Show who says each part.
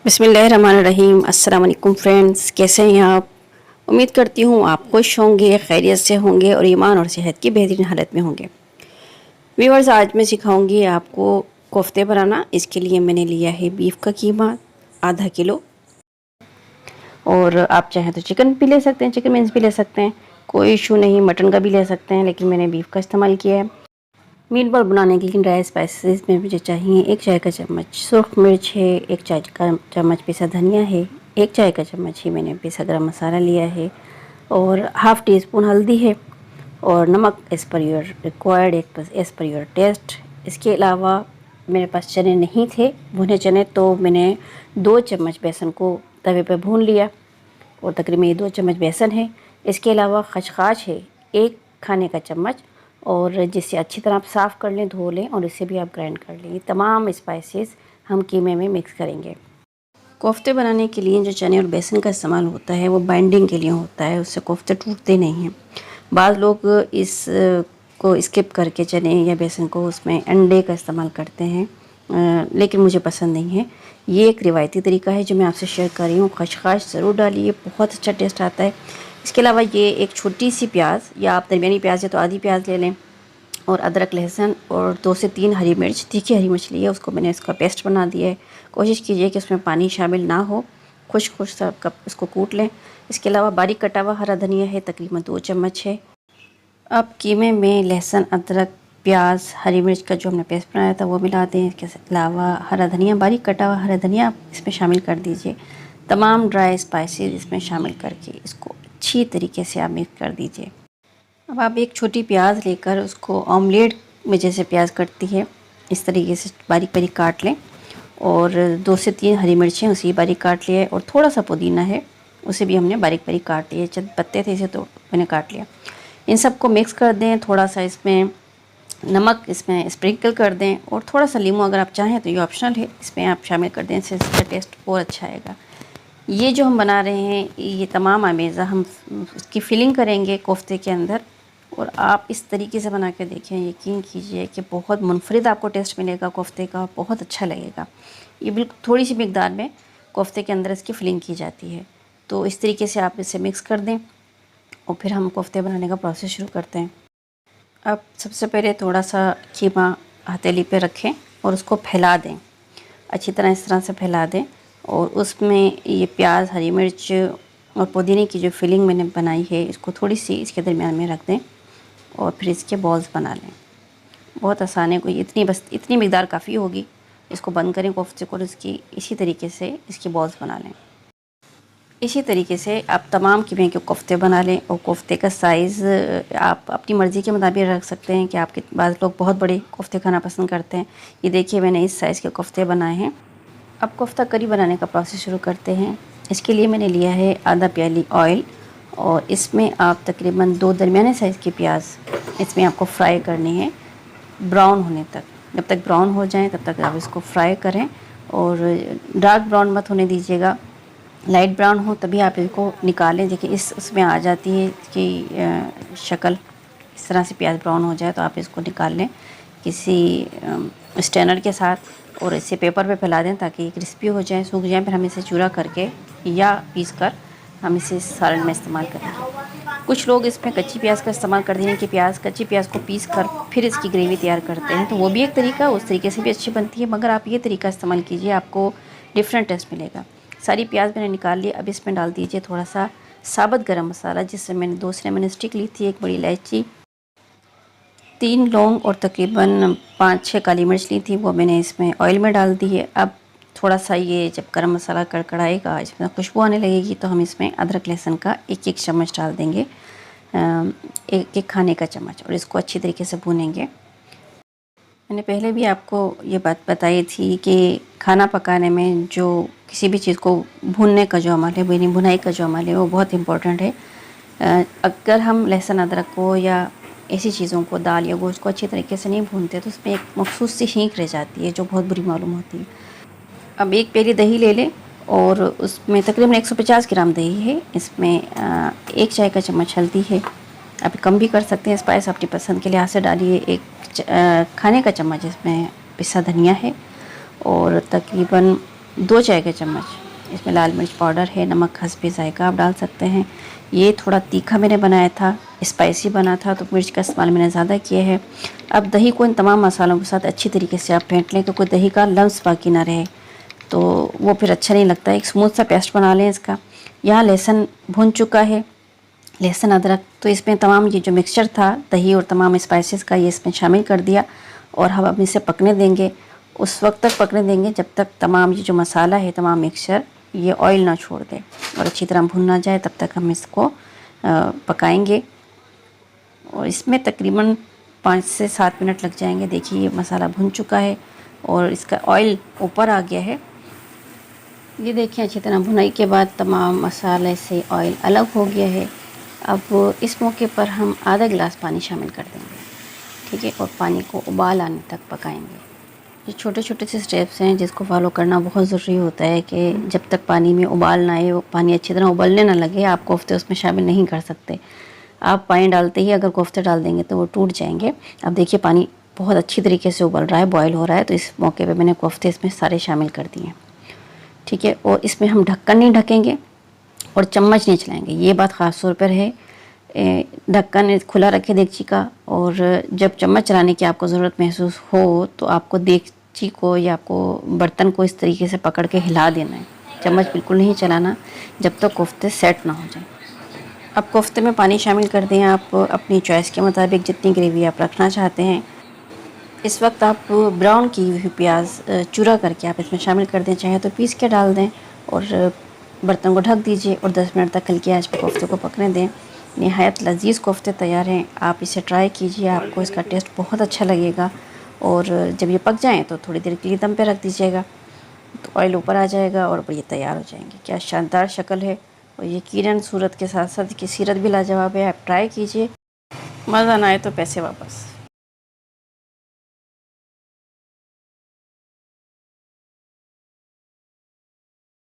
Speaker 1: बिस्मिल्लाहिर्रहमानिर्रहीम। अस्सलाम वालेकुम फ्रेंड्स, कैसे हैं आप? उम्मीद करती हूँ आप खुश होंगे, खैरियत से होंगे और ईमान और सेहत की बेहतरीन हालत में होंगे। व्यूअर्स, आज मैं सिखाऊंगी आपको कोफ्ते बनाना। इसके लिए मैंने लिया है बीफ का कीमा आधा किलो, और आप चाहें तो चिकन भी ले सकते हैं, चिकन विंग्स भी ले सकते हैं, कोई इशू नहीं। मटन का भी ले सकते हैं, लेकिन मैंने बीफ का इस्तेमाल किया है। मीट बॉल बनाने के लिए ड्राई स्पाइसेस में मुझे चाहिए 1 चाय का चम्मच सुरख मिर्च है, 1 चाय का चम्मच पिसा धनिया है, 1 चाय का चम्मच ही मैंने पिसा गरम मसाला लिया है, और हाफ़ टी स्पून हल्दी है, और नमक as per your required, as per your taste. इसके अलावा मेरे पास चने नहीं थे, भुने चने, तो मैंने 2 चम्मच बेसन को तवे पर भून लिया, और तकरीबन ये 2 चम्मच बेसन है। इसके अलावा खसखस है 1 खाने का चम्मच, और जिससे अच्छी तरह आप साफ़ कर लें, धो लें, और इसे भी आप ग्राइंड कर लें। ये तमाम स्पाइसेस हम कीमे में मिक्स करेंगे। कोफ्ते बनाने के लिए जो चने और बेसन का इस्तेमाल होता है वो बाइंडिंग के लिए होता है, उससे कोफ्ते टूटते नहीं हैं। बाज़ लोग इस को स्किप करके चने या बेसन को उसमें अंडे का इस्तेमाल करते हैं, लेकिन मुझे पसंद नहीं है। ये एक रिवायती तरीका है जो मैं आपसे शेयर कर रही हूँ। खसखस ज़रूर डालिए, बहुत अच्छा टेस्ट आता है। इसके अलावा ये एक छोटी सी प्याज, या आप दरमियानी प्याज है तो आधी प्याज ले लें, और अदरक लहसुन और 2 से 3 हरी मिर्च, तीखी हरी मिर्च ली है, उसको मैंने इसका पेस्ट बना दिया है। कोशिश कीजिए कि उसमें पानी शामिल ना हो, खुश्क सा कप इसको कूट लें। इसके अलावा बारीक कटा हुआ हरा धनिया है, तकरीबन 2 चम्मच है। अब कीमे में लहसुन, अदरक, प्याज, हरी मिर्च का जो हमने पेस्ट बनाया था वो मिला दें। इसके अलावा हरा धनिया, बारीक कटा हुआ हरा धनिया इसमें शामिल कर दीजिए। तमाम ड्राई स्पाइसेस इसमें शामिल करके इसको अच्छी तरीके से आप मिक्स कर दीजिए। अब आप एक छोटी प्याज लेकर उसको ऑमलेट में जैसे प्याज कटती है इस तरीके से बारीक बारीक काट लें, और 2 से 3 हरी मिर्चें उसी बारीक काट लिया है, और थोड़ा सा पुदीना है उसे भी हमने बारीक बारीक काट लिया। चंद पत्ते थे इसे तो मैंने काट लिया। इन सबको मिक्स कर दें। थोड़ा सा इसमें नमक इसमें स्प्रिंकल कर दें, और थोड़ा सा नींबू अगर आप चाहें तो ये ऑप्शनल है, इसमें आप शामिल कर दें, इससे इसका टेस्ट और अच्छा आएगा। ये जो हम बना रहे हैं ये तमाम अमेज़ा हम इसकी फिलिंग करेंगे कोफ्ते के अंदर, और आप इस तरीके से बना के देखें, यकीन कीजिए कि बहुत मुनफरिद आपको टेस्ट मिलेगा कोफ्ते का, बहुत अच्छा लगेगा। ये बिल्कुल थोड़ी सी मिकदार में कोफ्ते के अंदर इसकी फिलिंग की जाती है। तो इस तरीके से आप इसे मिक्स कर दें, और फिर हम कोफ्ते बनाने का प्रोसेस शुरू करते हैं। अब सबसे पहले थोड़ा सा कीमा हथेली पे रखें और उसको फैला दें, अच्छी तरह इस तरह से फैला दें, और उसमें ये प्याज, हरी मिर्च और पुदीने की जो फिलिंग मैंने बनाई है इसको थोड़ी सी इसके दरमियान में रख दें, और फिर इसके बॉल्स बना लें। बहुत आसान है, कोई इतनी मिकदार काफ़ी होगी। इसको बंद करें कोफ्ते को, इसकी इसी तरीके से इसकी बॉल्स बना लें। इसी तरीके से आप तमाम कीमे के कोफ्ते बना लें, और कोफ्ते का साइज़ आप अपनी मर्ज़ी के मुताबिक रख सकते हैं कि आपके बाज़ लोग बहुत बड़े कोफ्ते खाना पसंद करते हैं। ये देखिए मैंने इस साइज़ के कोफ्ते बनाए हैं। अब कोफ्ता करी बनाने का प्रोसेस शुरू करते हैं। इसके लिए मैंने लिया है आधा प्याली ऑयल, और इसमें आप तकरीबन 2 दरमियाने साइज़ की प्याज इसमें आपको फ्राई करनी है ब्राउन होने तक। जब तक ब्राउन हो जाएं तब तक आप इसको फ्राई करें, और डार्क ब्राउन मत होने दीजिएगा, लाइट ब्राउन हो तभी आप इसको निकालें। देखिए उसमें आ जाती है कि शक्ल इस तरह से प्याज ब्राउन हो जाए तो आप इसको निकाल लें किसी स्ट्रेनर के साथ, और इसे पेपर पे फैला दें ताकि क्रिस्पी हो जाए, सूख जाए। फिर हम इसे चूरा करके या पीस कर हम इसे सालन में इस्तेमाल करेंगे। कुछ लोग इसमें कच्ची प्याज का इस्तेमाल करते हैं कि कच्ची प्याज को पीस कर फिर इसकी ग्रेवी तैयार करते हैं, तो वो भी एक तरीका, उस तरीके से भी अच्छी बनती है, मगर आप ये तरीका इस्तेमाल कीजिए, आपको डिफरेंट टेस्ट मिलेगा। सारी प्याज मैंने निकाल ली। अब इसमें डाल दीजिए थोड़ा सा साबुत गरम मसाला, जिससे मैंने 2 सिनेमन स्टिक ली थी, 1 बड़ी इलायची, 3 लौंग, और तकरीबन 5-6 काली मिर्च ली थी, वो मैंने इसमें ऑयल में डाल दी है। अब थोड़ा सा ये जब गरम मसाला कड़कड़ाएगा, इसमें खुशबू आने लगेगी, तो हम इसमें अदरक लहसुन का 1-1 चम्मच डाल देंगे, 1-1 खाने का चम्मच, और इसको अच्छी तरीके से भूनेंगे। मैंने पहले भी आपको ये बात बताई थी कि खाना पकाने में जो किसी भी चीज़ को भूनने का जो अमल है, यानी भुनाई का जो अमल है, वो बहुत इम्पोर्टेंट है। अगर हम लहसुन अदरक को या ऐसी चीज़ों को, दाल या गोश्त को अच्छी तरीके से नहीं भूनते तो उसमें एक मखसूस सी हींग रह जाती है जो बहुत बुरी मालूम होती है। अब 1 प्याली दही ले लें, और उसमें तकरीबन 150 ग्राम दही है। इसमें 1 चाय का चम्मच हल्दी है, आप कम भी कर सकते हैं, स्पाइस अपनी पसंद के लिहाज से डालिए। 1 खाने का चम्मच इसमें पिसा धनिया है, और तकरीबन 2 चाय के चम्मच इसमें लाल मिर्च पाउडर है, नमक हस्बे ज़ायका आप डाल सकते हैं। ये थोड़ा तीखा मैंने बनाया था, स्पाइसी बना था, तो मिर्च का इस्तेमाल मैंने ज़्यादा किया है। अब दही को इन तमाम मसालों के साथ अच्छी तरीके से आप फेंट लें, क्योंकि दही का लम्स बाकी ना रहे, तो वो फिर अच्छा नहीं लगता। एक स्मूथ सा पेस्ट बना लें इसका। यहाँ लहसुन भुन चुका है, लहसुन अदरक, तो इसमें तमाम ये जो मिक्सचर था दही और तमाम स्पाइसेस का, ये इसमें शामिल कर दिया और हम अब इसे पकने देंगे। उस वक्त तक पकने देंगे जब तक तमाम ये जो मसाला है, तमाम मिक्सचर ये ऑयल ना छोड़ दे और अच्छी तरह भुन ना जाए, तब तक हम इसको पकाएंगे। और इसमें तकरीबन 5 से 7 मिनट लग जाएंगे। देखिए ये मसाला भुन चुका है और इसका ऑयल ऊपर आ गया है। ये देखिए अच्छी तरह भुनाई के बाद तमाम मसाले से ऑयल अलग हो गया है। अब इस मौके पर हम आधा गिलास पानी शामिल कर देंगे, ठीक है, और पानी को उबाल आने तक पकाएंगे। ये छोटे छोटे से स्टेप्स हैं जिसको फॉलो करना बहुत ज़रूरी होता है कि जब तक पानी में उबाल ना आए, वो पानी अच्छी तरह उबलने ना लगे, आप कोफ्ते उसमें शामिल नहीं कर सकते। आप पानी डालते ही अगर कोफ्ते डाल देंगे तो वो टूट जाएंगे। अब देखिए पानी बहुत अच्छी तरीके से उबल रहा है, बॉयल हो रहा है, तो इस मौके पर मैंने कोफ्ते इसमें सारे शामिल कर दिए, ठीक है। और इसमें हम ढक्कन नहीं ढकेंगे और चम्मच नहीं चलाएंगे, ये बात ख़ास तौर पर है। ढक्कन खुला रखे देगची का, और जब चम्मच चलाने की आपको ज़रूरत महसूस हो तो आपको देगची को या आपको बर्तन को इस तरीके से पकड़ के हिला देना है। चम्मच बिल्कुल नहीं चलाना जब तक कोफ्ते सेट ना हो जाए। अब कोफ्ते में पानी शामिल कर दें आप अपनी चॉइस के मुताबिक, जितनी ग्रेवी आप रखना चाहते हैं। इस वक्त आप ब्राउन की हुई प्याज चूरा करके आप इसमें शामिल कर दें, चाहे तो पीस के डाल दें, और बर्तन को ढक दीजिए और 10 मिनट तक हल्की आंच पर कोफ्ते को पकने दें। निहायत लजीज़ कोफ्ते तैयार हैं, आप इसे ट्राई कीजिए, आपको इसका टेस्ट बहुत अच्छा लगेगा। और जब ये पक जाएँ तो थोड़ी देर के लिए दम पे रख दीजिएगा, तो ऑयल ऊपर आ जाएगा और ये तैयार हो जाएंगे। क्या शानदार शक्ल है, और यकीनन सूरत के साथ साथ की सीरत भी लाजवाब है। आप ट्राई कीजिए, मज़ा ना आए तो पैसे वापस।